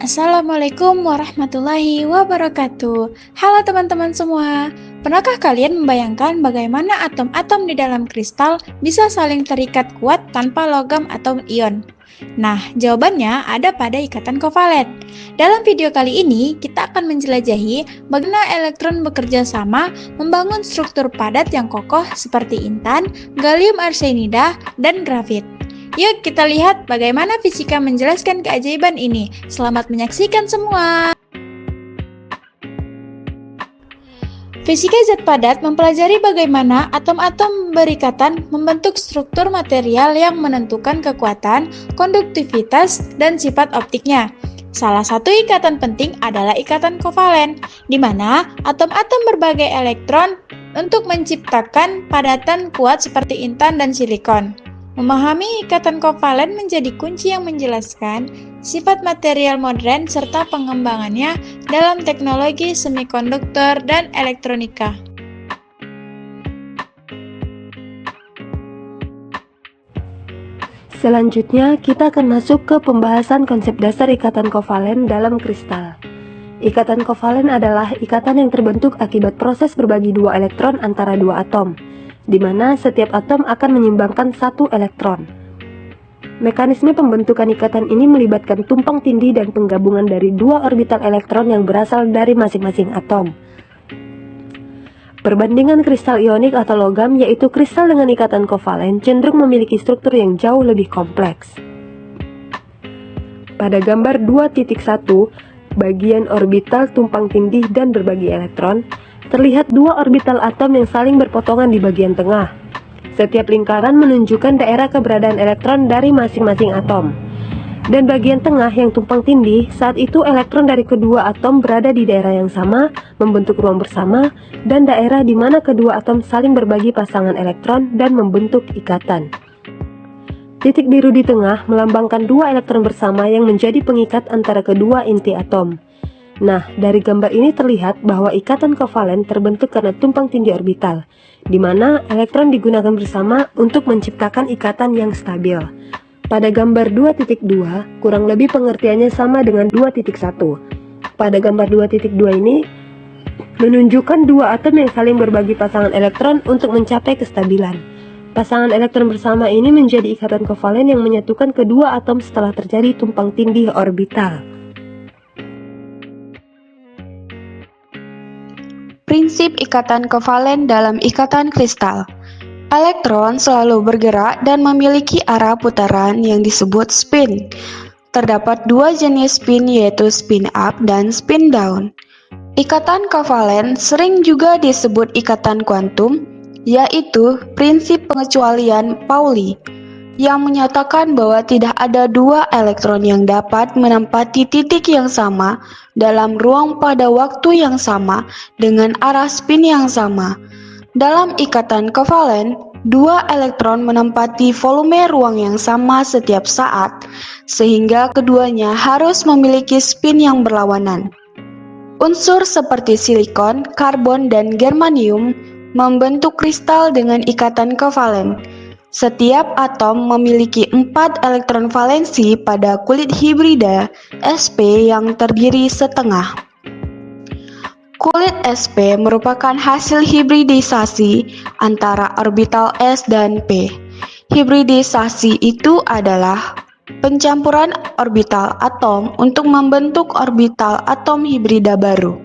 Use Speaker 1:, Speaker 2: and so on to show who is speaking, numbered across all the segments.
Speaker 1: Assalamualaikum warahmatullahi wabarakatuh. Halo teman-teman semua. Pernahkah kalian membayangkan bagaimana atom-atom di dalam kristal bisa saling terikat kuat tanpa logam atau ion? Nah, jawabannya ada pada ikatan kovalen. Dalam video kali ini, kita akan menjelajahi bagaimana elektron bekerja sama membangun struktur padat yang kokoh seperti intan, gallium arsenida, dan grafit. Yuk kita lihat bagaimana fisika menjelaskan keajaiban ini. Selamat menyaksikan semua. Fisika zat padat mempelajari bagaimana atom-atom berikatan membentuk struktur material yang menentukan kekuatan, konduktivitas, dan sifat optiknya. Salah satu ikatan penting adalah ikatan kovalen, di mana atom-atom berbagai elektron untuk menciptakan padatan kuat seperti intan dan silikon. Memahami ikatan kovalen menjadi kunci yang menjelaskan sifat material modern serta pengembangannya dalam teknologi semikonduktor dan elektronika.
Speaker 2: Selanjutnya, kita akan masuk ke pembahasan konsep dasar ikatan kovalen dalam kristal. Ikatan kovalen adalah ikatan yang terbentuk akibat proses berbagi dua elektron antara dua atom, di mana setiap atom akan menyumbangkan satu elektron. Mekanisme pembentukan ikatan ini melibatkan tumpang tindih dan penggabungan dari dua orbital elektron yang berasal dari masing-masing atom. Perbandingan kristal ionik atau logam, yaitu kristal dengan ikatan kovalen, cenderung memiliki struktur yang jauh lebih kompleks. Pada gambar 2.1, bagian orbital tumpang tindih dan berbagi elektron, terlihat dua orbital atom yang saling berpotongan di bagian tengah. Setiap lingkaran menunjukkan daerah keberadaan elektron dari masing-masing atom. Dan bagian tengah yang tumpang tindih, saat itu elektron dari kedua atom berada di daerah yang sama, membentuk ruang bersama, dan daerah di mana kedua atom saling berbagi pasangan elektron dan membentuk ikatan. Titik biru di tengah melambangkan dua elektron bersama yang menjadi pengikat antara kedua inti atom. Nah, dari gambar ini terlihat bahwa ikatan kovalen terbentuk karena tumpang tindih orbital, di mana elektron digunakan bersama untuk menciptakan ikatan yang stabil. Pada gambar 2.2, kurang lebih pengertiannya sama dengan 2.1. Pada gambar 2.2 ini menunjukkan dua atom yang saling berbagi pasangan elektron untuk mencapai kestabilan. Pasangan elektron bersama ini menjadi ikatan kovalen yang menyatukan kedua atom setelah terjadi tumpang tindih orbital.
Speaker 3: Prinsip ikatan kovalen dalam ikatan kristal. Elektron selalu bergerak dan memiliki arah putaran yang disebut spin. Terdapat dua jenis spin, yaitu spin up dan spin down. Ikatan kovalen sering juga disebut ikatan kuantum, yaitu prinsip pengecualian Pauli, yang menyatakan bahwa tidak ada dua elektron yang dapat menempati titik yang sama dalam ruang pada waktu yang sama dengan arah spin yang sama. Dalam ikatan kovalen, dua elektron menempati volume ruang yang sama setiap saat, sehingga keduanya harus memiliki spin yang berlawanan. Unsur seperti silikon, karbon, dan germanium membentuk kristal dengan ikatan kovalen. Setiap atom memiliki 4 elektron valensi pada kulit hibrida sp yang terdiri setengah. Kulit sp merupakan hasil hibridisasi antara orbital s dan p. Hibridisasi itu adalah pencampuran orbital atom untuk membentuk orbital atom hibrida baru.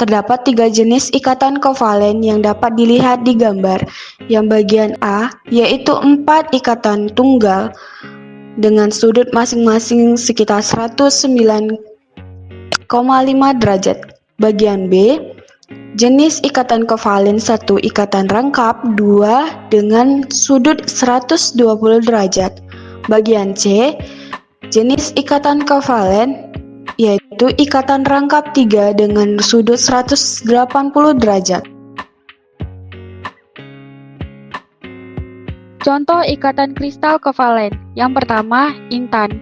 Speaker 3: Terdapat 3 jenis ikatan kovalen yang dapat dilihat di gambar. Yang bagian A, yaitu 4 ikatan tunggal dengan sudut masing-masing sekitar 109,5 derajat. Bagian B, jenis ikatan kovalen 1 ikatan rangkap, 2 dengan sudut 120 derajat. Bagian C, jenis ikatan kovalen yaitu ikatan rangkap 3 dengan sudut 180 derajat.
Speaker 4: Contoh ikatan kristal kovalen. Yang pertama, intan.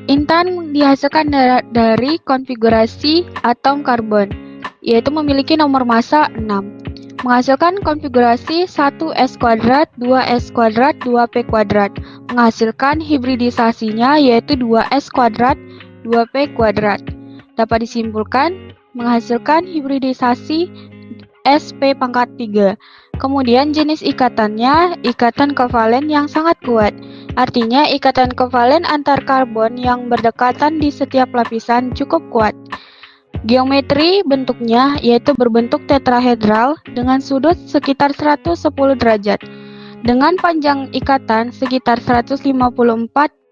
Speaker 4: Intan dihasilkan dari konfigurasi atom karbon, yaitu memiliki nomor massa 6. Menghasilkan konfigurasi 1s², 2s², 2p². Menghasilkan hibridisasinya yaitu 2s², 2p². Dapat disimpulkan menghasilkan hibridisasi sp⁻3. Kemudian jenis ikatannya ikatan kovalen yang sangat kuat. Artinya ikatan kovalen antar karbon yang berdekatan di setiap lapisan cukup kuat. Geometri bentuknya yaitu berbentuk tetrahedral dengan sudut sekitar 110 derajat. Dengan panjang ikatan sekitar 154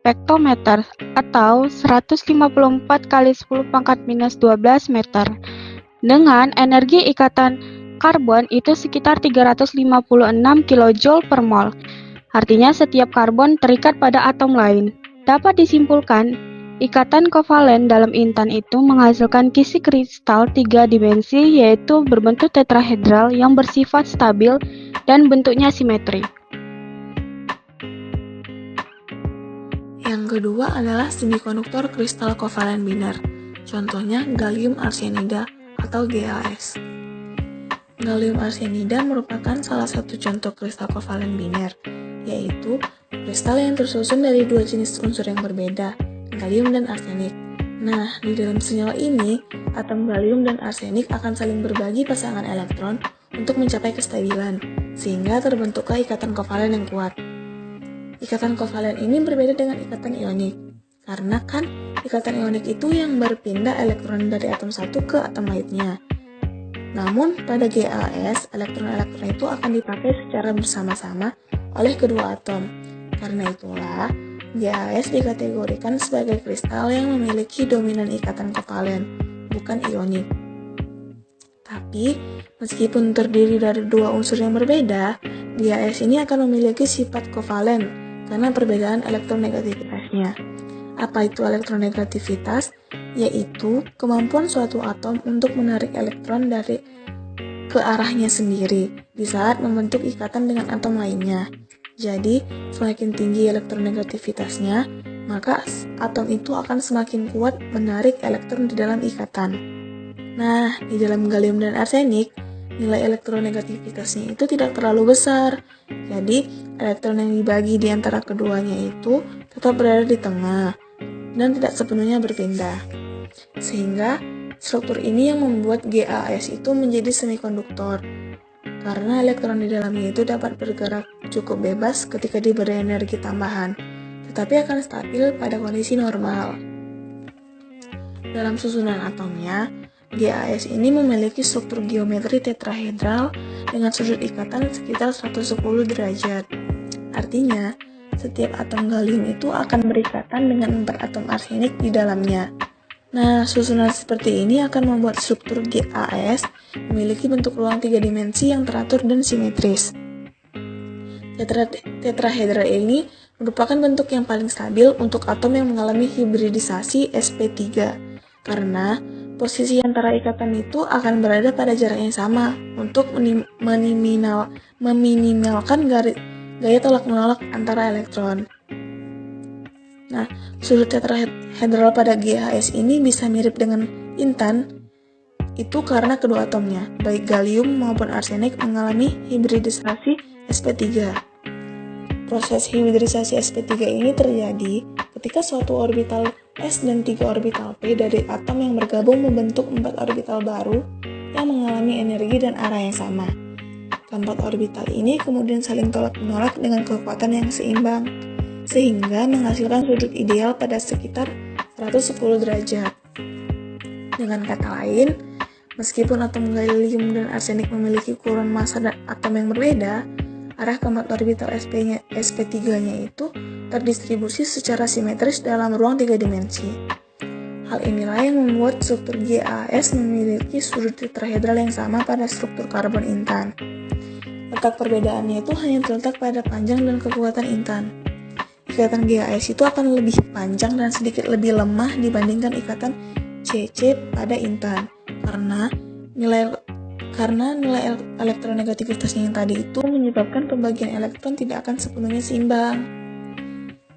Speaker 4: pektometer atau 154 kali 10⁻⁻12 meter. Dengan energi ikatan karbon itu sekitar 356 kJ per mol. Artinya setiap karbon terikat pada atom lain. Dapat disimpulkan, ikatan kovalen dalam intan itu menghasilkan kisi kristal 3 dimensi yaitu berbentuk tetrahedral yang bersifat stabil dan bentuknya simetri.
Speaker 5: Yang kedua adalah semikonduktor kristal kovalen biner. Contohnya gallium arsenida atau GaS. Gallium arsenida merupakan salah satu contoh kristal kovalen biner, yaitu kristal yang tersusun dari dua jenis unsur yang berbeda, gallium dan arsenik. Nah, di dalam senyawa ini, atom gallium dan arsenik akan saling berbagi pasangan elektron untuk mencapai kestabilan, sehingga terbentuklah ikatan kovalen yang kuat. Ikatan kovalen ini berbeda dengan ikatan ionik, karena kan ikatan ionik itu yang berpindah elektron dari atom satu ke atom lainnya. Namun, pada GaS, elektron-elektron itu akan dipakai secara bersama-sama oleh kedua atom. Karena itulah, GaS dikategorikan sebagai kristal yang memiliki dominan ikatan kovalen, bukan ionik. Tapi, meskipun terdiri dari dua unsur yang berbeda, GaS ini akan memiliki sifat kovalen karena perbedaan elektronegativitasnya. Apa itu elektronegativitas? Yaitu kemampuan suatu atom untuk menarik elektron dari ke arahnya sendiri di saat membentuk ikatan dengan atom lainnya. Jadi, semakin tinggi elektronegativitasnya, maka atom itu akan semakin kuat menarik elektron di dalam ikatan. Nah, di dalam gallium dan arsenik, nilai elektronegativitasnya itu tidak terlalu besar. Jadi, elektron yang dibagi di antara keduanya itu tetap berada di tengah dan tidak sepenuhnya berpindah. Sehingga, struktur ini yang membuat GaS itu menjadi semikonduktor. Karena elektron di dalamnya itu dapat bergerak cukup bebas ketika diberi energi tambahan, tetapi akan stabil pada kondisi normal. Dalam susunan atomnya, GaS ini memiliki struktur geometri tetrahedral dengan sudut ikatan sekitar 110 derajat. Artinya, setiap atom gallium itu akan berikatan dengan 4 atom arsenik di dalamnya. Nah, susunan seperti ini akan membuat struktur GaS memiliki bentuk ruang 3 dimensi yang teratur dan simetris. Tetrahedral ini merupakan bentuk yang paling stabil untuk atom yang mengalami hibridisasi sp3, karena posisi antara ikatan itu akan berada pada jarak yang sama untuk meminimalkan gaya tolak-menolak antara elektron. Nah, sudut tetrahedral pada GaS ini bisa mirip dengan intan, itu karena kedua atomnya, baik gallium maupun arsenik mengalami hibridisasi sp3. Proses hibridisasi sp3 ini terjadi ketika suatu orbital S dan 3 orbital P dari atom yang bergabung membentuk 4 orbital baru yang mengalami energi dan arah yang sama. Keempat orbital ini kemudian saling tolak-menolak dengan kekuatan yang seimbang, sehingga menghasilkan sudut ideal pada sekitar 110 derajat. Dengan kata lain, meskipun atom gallium dan arsenik memiliki ukuran massa dan atom yang berbeda, arah keempat orbital sp3-nya itu terdistribusi secara simetris dalam ruang 3 dimensi. Hal inilah yang membuat struktur GaS memiliki sudut tetrahedral yang sama pada struktur karbon intan. Letak perbedaannya itu hanya terletak pada panjang dan kekuatan intan. Ikatan GaS itu akan lebih panjang dan sedikit lebih lemah dibandingkan ikatan CC pada intan, karena nilai elektronegativitasnya yang tadi itu menyebabkan pembagian elektron tidak akan sepenuhnya seimbang.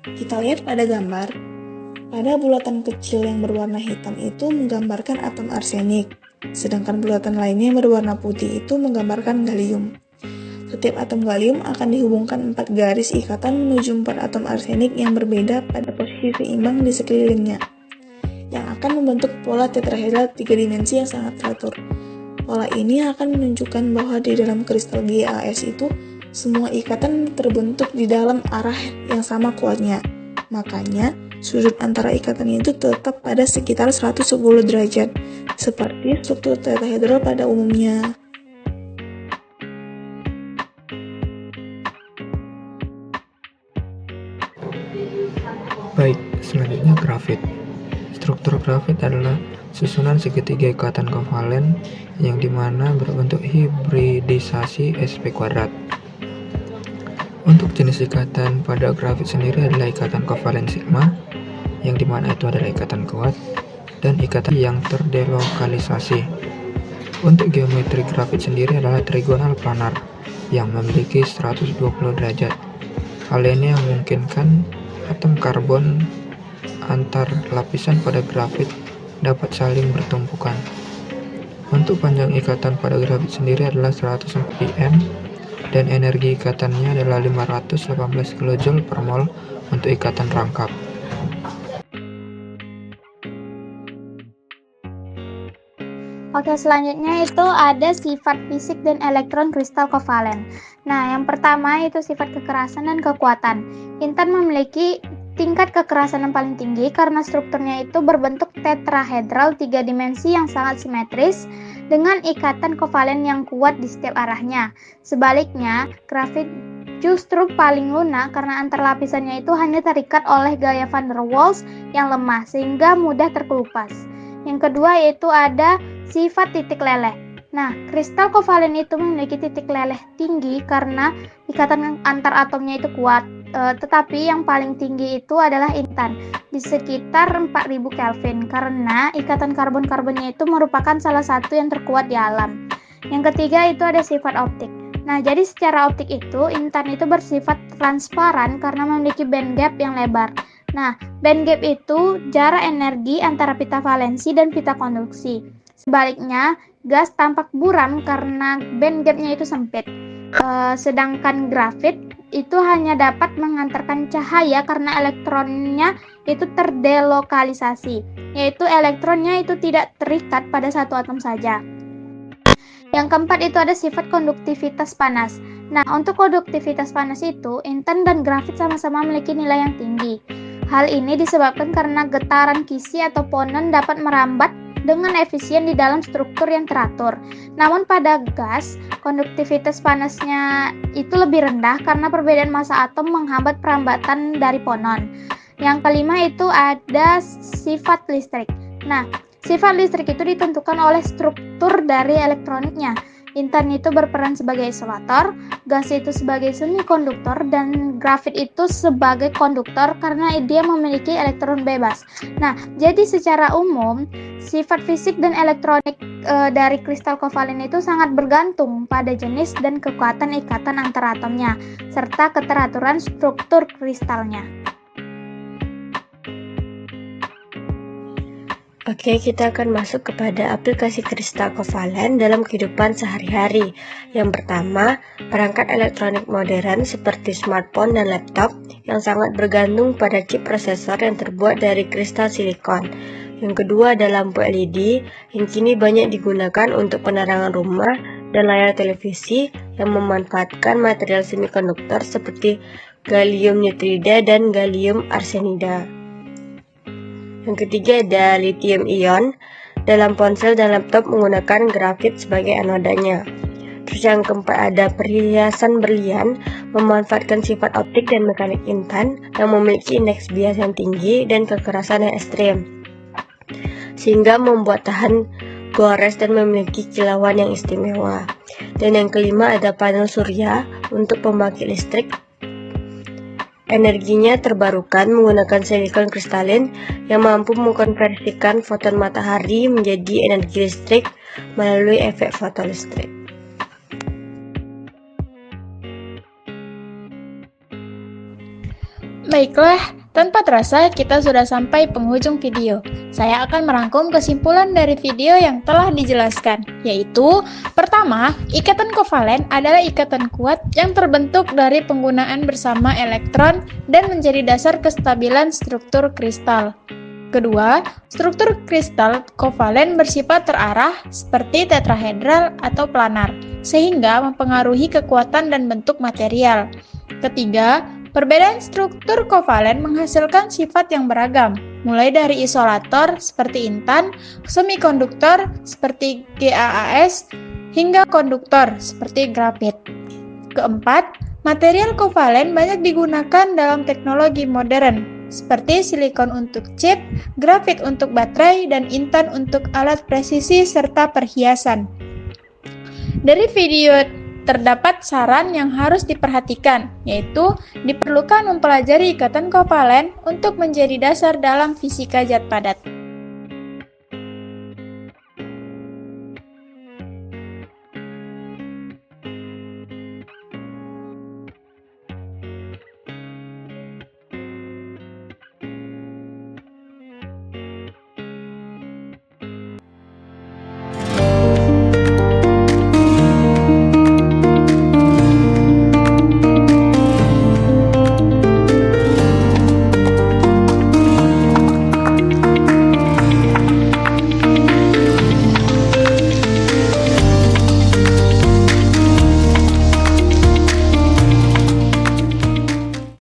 Speaker 5: Kita lihat pada gambar, pada bulatan kecil yang berwarna hitam itu menggambarkan atom arsenik, sedangkan bulatan lainnya yang berwarna putih itu menggambarkan gallium. Setiap atom gallium akan dihubungkan 4 garis ikatan menuju 4 atom arsenik yang berbeda pada posisi seimbang di sekelilingnya. yang akan membentuk pola tetrahedral 3 dimensi yang sangat teratur. Pola ini akan menunjukkan bahwa di dalam kristal GaAs itu semua ikatan terbentuk di dalam arah yang sama kuatnya. Makanya, sudut antara ikatannya itu tetap pada sekitar 110 derajat, seperti struktur tetrahedral pada umumnya.
Speaker 6: Baik, selanjutnya grafit. Struktur grafit adalah susunan segitiga ikatan kovalen yang dimana berbentuk hibridisasi sp². Untuk jenis ikatan pada grafit sendiri adalah ikatan kovalen sigma, yang dimana itu adalah ikatan kuat, dan ikatan yang terdelokalisasi. Untuk geometri grafit sendiri adalah trigonal planar, yang memiliki 120 derajat. Hal ini yang memungkinkan atom karbon antar lapisan pada grafit dapat saling bertumpukan. Untuk panjang ikatan pada grafit sendiri adalah 100 ppm dan energi ikatannya adalah 518 kJ per mol untuk ikatan rangkap.
Speaker 1: Oke, selanjutnya itu ada sifat fisik dan elektron kristal kovalen. Nah, yang pertama itu sifat kekerasan dan kekuatan. Intan memiliki tingkat kekerasan yang paling tinggi karena strukturnya itu berbentuk tetrahedral 3 dimensi yang sangat simetris dengan ikatan kovalen yang kuat di setiap arahnya. Sebaliknya, grafit justru paling lunak karena antar lapisannya itu hanya terikat oleh gaya van der Waals yang lemah sehingga mudah terkelupas. Yang kedua yaitu ada sifat titik leleh. Nah, kristal kovalen itu memiliki titik leleh tinggi karena ikatan antar atomnya itu kuat. Tetapi yang paling tinggi itu adalah intan di sekitar 4000 Kelvin karena ikatan karbon-karbonnya itu merupakan salah satu yang terkuat di alam. Yang ketiga itu ada sifat optik. Nah, jadi secara optik itu intan itu bersifat transparan karena memiliki band gap yang lebar. Nah, band gap itu jarak energi antara pita valensi dan pita konduksi. Sebaliknya, gas tampak buram karena band gapnya itu sempit. Sedangkan grafit itu hanya dapat mengantarkan cahaya karena elektronnya itu terdelokalisasi, yaitu elektronnya itu tidak terikat pada satu atom saja. Yang keempat itu ada sifat konduktivitas panas. Nah, untuk konduktivitas panas itu, intan dan grafit sama-sama memiliki nilai yang tinggi. Hal ini disebabkan karena getaran kisi atau ponen dapat merambat dengan efisien di dalam struktur yang teratur. Namun pada gas, konduktivitas panasnya itu lebih rendah karena perbedaan massa atom menghambat perambatan dari ponon. Yang kelima itu ada sifat listrik. Nah, sifat listrik itu ditentukan oleh struktur dari elektroniknya. Intan itu berperan sebagai isolator, gas itu sebagai semikonduktor, dan grafit itu sebagai konduktor karena dia memiliki elektron bebas. Nah, jadi secara umum, sifat fisik dan elektronik dari kristal kovalen itu sangat bergantung pada jenis dan kekuatan ikatan antar atomnya, serta keteraturan struktur kristalnya.
Speaker 7: Oke, kita akan masuk kepada aplikasi kristal kovalen dalam kehidupan sehari-hari. Yang pertama, perangkat elektronik modern seperti smartphone dan laptop yang sangat bergantung pada chip prosesor yang terbuat dari kristal silikon. Yang kedua ada lampu LED yang kini banyak digunakan untuk penerangan rumah dan layar televisi yang memanfaatkan material semikonduktor seperti gallium nitride dan gallium arsenida. Yang ketiga ada lithium ion. Dalam ponsel dan laptop menggunakan grafit sebagai anodanya. Terus yang keempat ada perhiasan berlian memanfaatkan sifat optik dan mekanik intan yang memiliki indeks bias yang tinggi dan kekerasan yang ekstrim, sehingga membuat tahan gores dan memiliki kilauan yang istimewa. Dan yang kelima ada panel surya untuk pembangkit listrik. Energinya terbarukan menggunakan silikon kristalin yang mampu mengkonversikan foton matahari menjadi energi listrik melalui efek fotolistrik.
Speaker 1: Baiklah, tanpa terasa kita sudah sampai penghujung video. Saya akan merangkum kesimpulan dari video yang telah dijelaskan, yaitu pertama, ikatan kovalen adalah ikatan kuat yang terbentuk dari penggunaan bersama elektron dan menjadi dasar kestabilan struktur kristal. Kedua, struktur kristal kovalen bersifat terarah seperti tetrahedral atau planar, sehingga mempengaruhi kekuatan dan bentuk material. Ketiga, perbedaan struktur kovalen menghasilkan sifat yang beragam, mulai dari isolator seperti intan, semikonduktor seperti GaAs, hingga konduktor seperti grafit. Keempat, material kovalen banyak digunakan dalam teknologi modern, seperti silikon untuk chip, grafit untuk baterai, dan intan untuk alat presisi serta perhiasan. Dari video terdapat saran yang harus diperhatikan, yaitu diperlukan mempelajari ikatan kovalen untuk menjadi dasar dalam fisika zat padat.